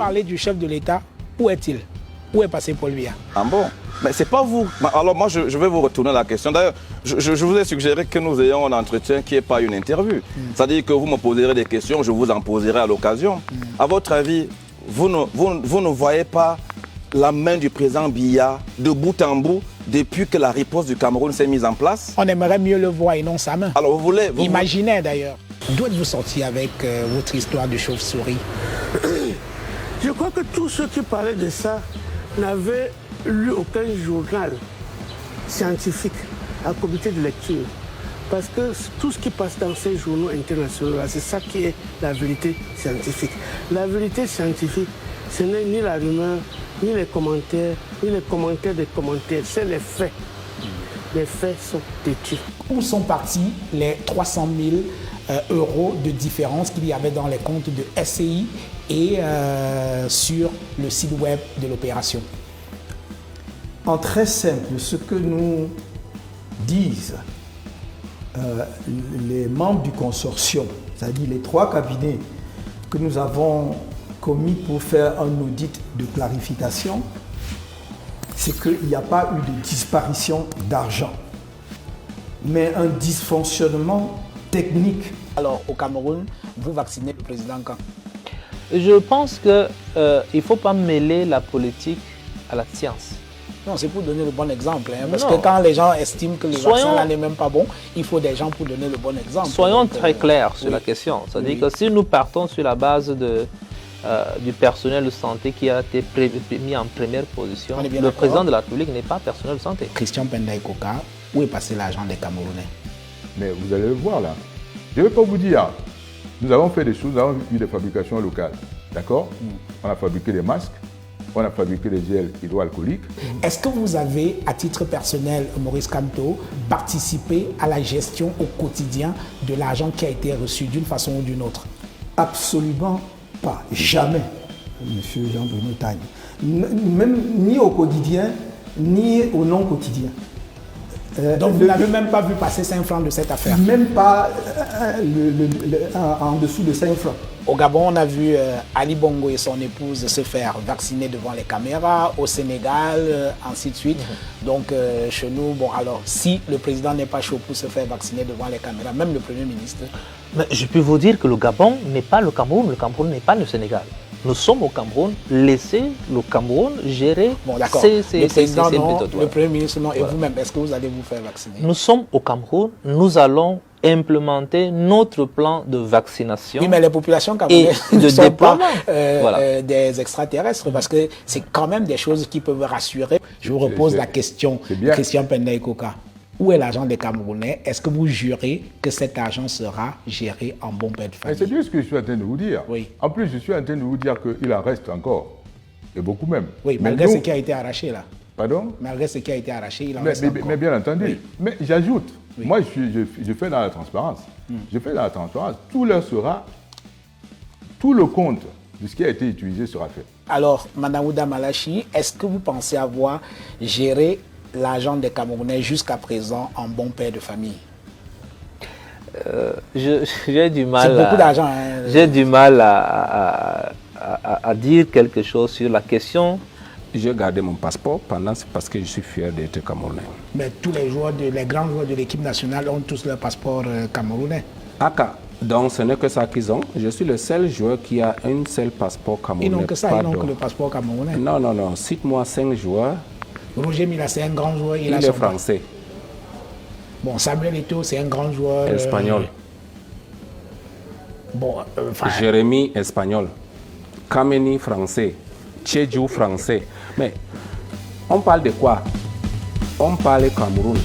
parler du chef de l'État. Où est-il? Où est passé Paul Biya? Ah bon? Mais c'est pas vous. Alors moi, je vais vous retourner la question. D'ailleurs, je vous ai suggéré que nous ayons un entretien qui n'est pas une interview. C'est-à-dire que vous me poserez des questions, je vous en poserai à l'occasion. À votre avis, vous ne voyez pas la main du président Biya de bout en bout depuis que la riposte du Cameroun s'est mise en place? On aimerait mieux le voir et non sa main. Alors vous voulez... Imaginez d'ailleurs. D'où êtes-vous sorti avec votre histoire de chauve-souris? Je crois que tous ceux qui parlaient de ça n'avaient lu aucun journal scientifique à comité de lecture. Parce que tout ce qui passe dans ces journaux internationaux, c'est ça qui est la vérité scientifique. La vérité scientifique, ce n'est ni la rumeur, ni les commentaires des commentaires, c'est les faits. Les faits sont têtus. Où sont partis les 300 000 euros de différence qu'il y avait dans les comptes de SCI et sur le site web de l'opération? En très simple, ce que nous disent les membres du consortium, c'est-à-dire les 3 cabinets que nous avons commis pour faire un audit de clarification, c'est qu'il n'y a pas eu de disparition d'argent, mais un dysfonctionnement technique. Alors, au Cameroun, vous vaccinez le président quand? Je pense qu'il ne faut pas mêler la politique à la science. Non, c'est pour donner le bon exemple. Hein, parce que quand les gens estiment que le vaccin n'est même pas bon, il faut des gens pour donner le bon exemple. Soyons très clairs sur la question. C'est-à-dire que si nous partons sur la base du personnel de santé qui a été mis en première position, le président de la République n'est pas personnel de santé. Christian Pendaï Koka, où est passé l'argent des Camerounais? Mais vous allez le voir là. Je ne vais pas vous dire. Nous avons fait des choses, nous avons eu des fabrications locales. D'accord? On a fabriqué des masques, on a fabriqué des gels hydroalcooliques. Est-ce que vous avez, à titre personnel, Maurice Kamto, participé à la gestion au quotidien de l'argent qui a été reçu d'une façon ou d'une autre? Absolument pas. Jamais, monsieur Jean-Bruno Tagne. Même ni au quotidien, ni au non-quotidien. Donc vous n'avez même pas vu passer 5 francs de cette affaire? Même pas en dessous de 5 francs. Au Gabon, on a vu Ali Bongo et son épouse se faire vacciner devant les caméras. Au Sénégal, ainsi de suite. Donc chez nous, bon alors, si le président n'est pas chaud pour se faire vacciner devant les caméras, même le Premier ministre... Mais je peux vous dire que le Gabon n'est pas le Cameroun n'est pas le Sénégal. Nous sommes au Cameroun, laissez le Cameroun gérer le président non, méthodes. Le Premier ministre non, et vous-même, est-ce que vous allez vous faire vacciner? Nous sommes au Cameroun, nous allons implémenter notre plan de vaccination. Oui, mais les populations camerounaises ne sont pas des extraterrestres, parce que c'est quand même des choses qui peuvent rassurer. Je vous repose la question, Christian Pendaï Koka. Où est l'argent des Camerounais? Est-ce que vous jurez que cet argent sera géré en bon père de famille? C'est juste ce que je suis en train de vous dire. Oui. En plus, je suis en train de vous dire qu'il en reste encore. Et beaucoup même. Oui, malgré ce qui a été arraché là. Pardon? Malgré ce qui a été arraché, il en reste encore. Mais bien entendu. Oui. Mais j'ajoute, moi je fais dans la transparence. Je fais dans la transparence. Tout le compte de ce qui a été utilisé sera fait. Alors, Manaouda Malachi, est-ce que vous pensez avoir géré l'argent des Camerounais jusqu'à présent en bon père de famille? J'ai du mal. C'est beaucoup d'argent. Hein, j'ai du mal à dire quelque chose sur la question. J'ai gardé mon passeport parce que je suis fier d'être Camerounais. Mais tous les grands joueurs de l'équipe nationale ont tous leur passeport camerounais. Aka. Donc ce n'est que ça qu'ils ont. Je suis le seul joueur qui a un seul passeport camerounais. Ils n'ont que ça, ils n'ont que le passeport camerounais. Non. Cite-moi 5 joueurs. Roger Mila, c'est un grand joueur. Il est français. Bon, Samuel Eto'o, c'est un grand joueur. Espagnol. Bon, Jérémy, espagnol. Kameni, français. Tchédjou, français. Mais on parle de quoi? On parle Cameroun.